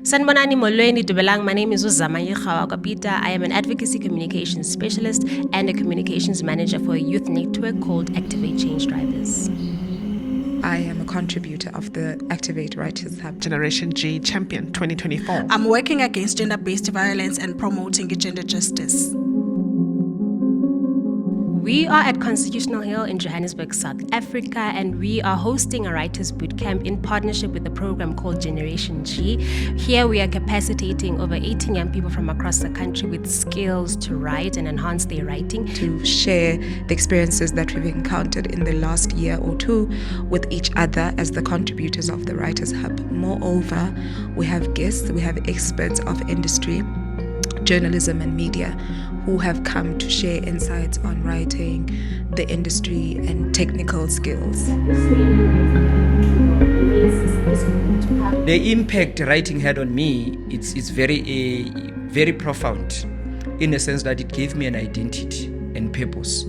Sanbonani molweni dubelang. My name is Uzamayi Khawakapita. I am an advocacy communications specialist and a communications manager for a youth network called Activate Change Drivers. I am a contributor of the Activate Writers Hub. Generation G Champion 2024. I'm working against gender-based violence and promoting gender justice. We are at Constitutional Hill in Johannesburg, South Africa, and we are hosting a Writers Bootcamp in partnership with a program called Generation G. Here we are capacitating over 18 young people from across the country with skills to write and enhance their writing. To share the experiences that we've encountered in the last year or two with each other as the contributors of the Writers Hub. Moreover, we have guests, we have experts of industry, journalism and media who have come to share insights on writing, the industry and technical skills. The impact writing had on me, it's very profound, in a sense that it gave me an identity and purpose.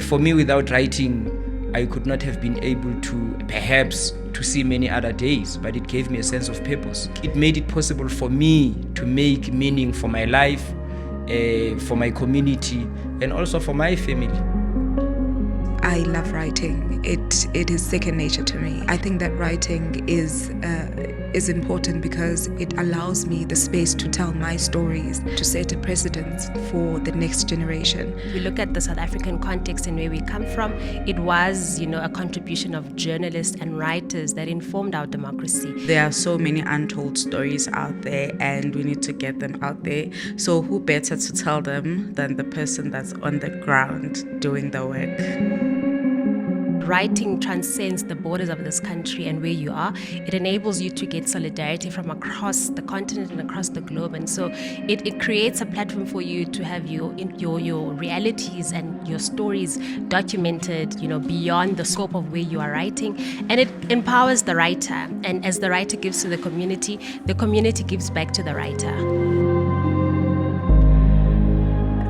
For me, without writing, I could not have been able to perhaps to see many other days, but it gave me a sense of purpose. It made it possible for me to make meaning for my life, for my community, and also for my family. I love writing. It is second nature to me. I think that writing is important because it allows me the space to tell my stories, to set a precedent for the next generation. If we look at the South African context and where we come from, it was, a contribution of journalists and writers that informed our democracy. There are so many untold stories out there and we need to get them out there. So who better to tell them than the person that's on the ground doing the work? Writing transcends the borders of this country and where you are. It enables you to get solidarity from across the continent and across the globe, and so it creates a platform for you to have your realities and your stories documented, beyond the scope of where you are writing, and it empowers the writer. And as the writer gives to the community gives back to the writer.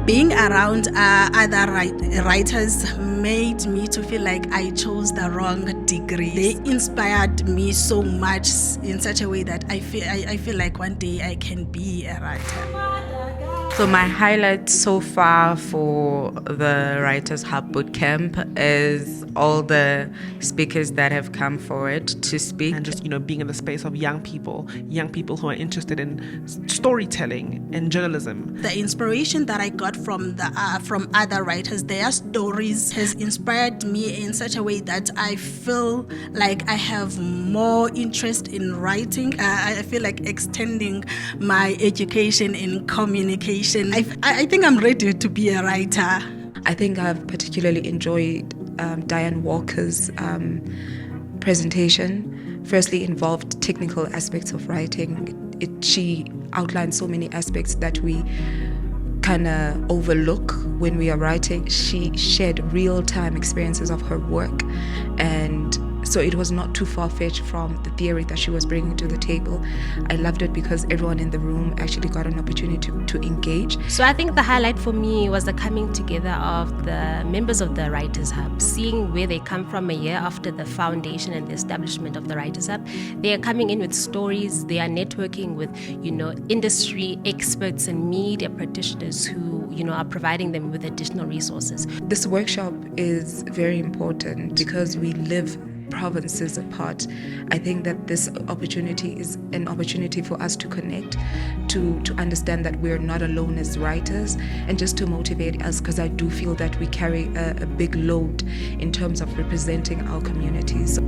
Being around other writers made me to feel like I chose the wrong degree. They inspired me so much in such a way that I feel like one day I can be a writer. So my highlight so far for the Writers Hub Bootcamp is all the speakers that have come forward to speak. And just, being in the space of young people who are interested in storytelling and journalism. The inspiration that I got from other writers, their stories, has inspired me in such a way that I feel like I have more interest in writing. I feel like extending my education in communication. I think I'm ready to be a writer. I think I've particularly enjoyed Diane Walker's presentation. Firstly, involved technical aspects of writing. She outlined so many aspects that we kind of overlook when we are writing. She shared real-time experiences of her work, and so it was not too far-fetched from the theory that she was bringing to the table. I loved it because everyone in the room actually got an opportunity to engage. So I think the highlight for me was the coming together of the members of the Writers Hub, seeing where they come from a year after the foundation and the establishment of the Writers Hub. They are coming in with stories. They are networking with, industry experts and media practitioners who, are providing them with additional resources. This workshop is very important because we live provinces apart. I think that this opportunity is an opportunity for us to connect, to understand that we're not alone as writers, and just to motivate us, because I do feel that we carry a big load in terms of representing our communities.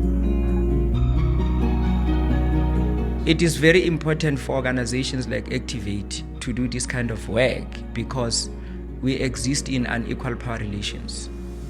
It is very important for organizations like Activate to do this kind of work because we exist in unequal power relations.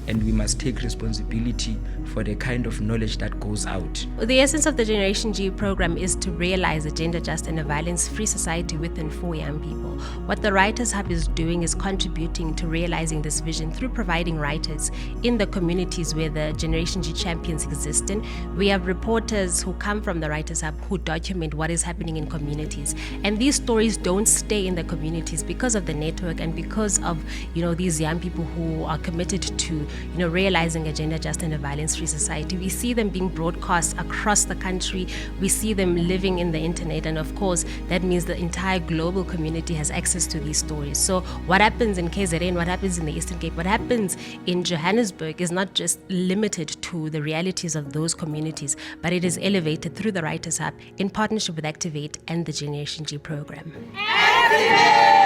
And we must take responsibility for the kind of knowledge that goes out. The essence of the Generation G program is to realize a gender just and a violence-free society with and for young people. What the Writers Hub is doing is contributing to realizing this vision through providing writers in the communities where the Generation G champions exist in. We have reporters who come from the Writers Hub who document what is happening in communities. And these stories don't stay in the communities because of the network and because of, these young people who are committed to realizing a gender just and a violence-free society. We see them being broadcast across the country. We see them living in the internet, and of course, that means the entire global community has access to these stories. So what happens in KZN, what happens in the Eastern Cape, what happens in Johannesburg is not just limited to the realities of those communities, but it is elevated through the Writers Hub in partnership with Activate and the Generation G program. Activate!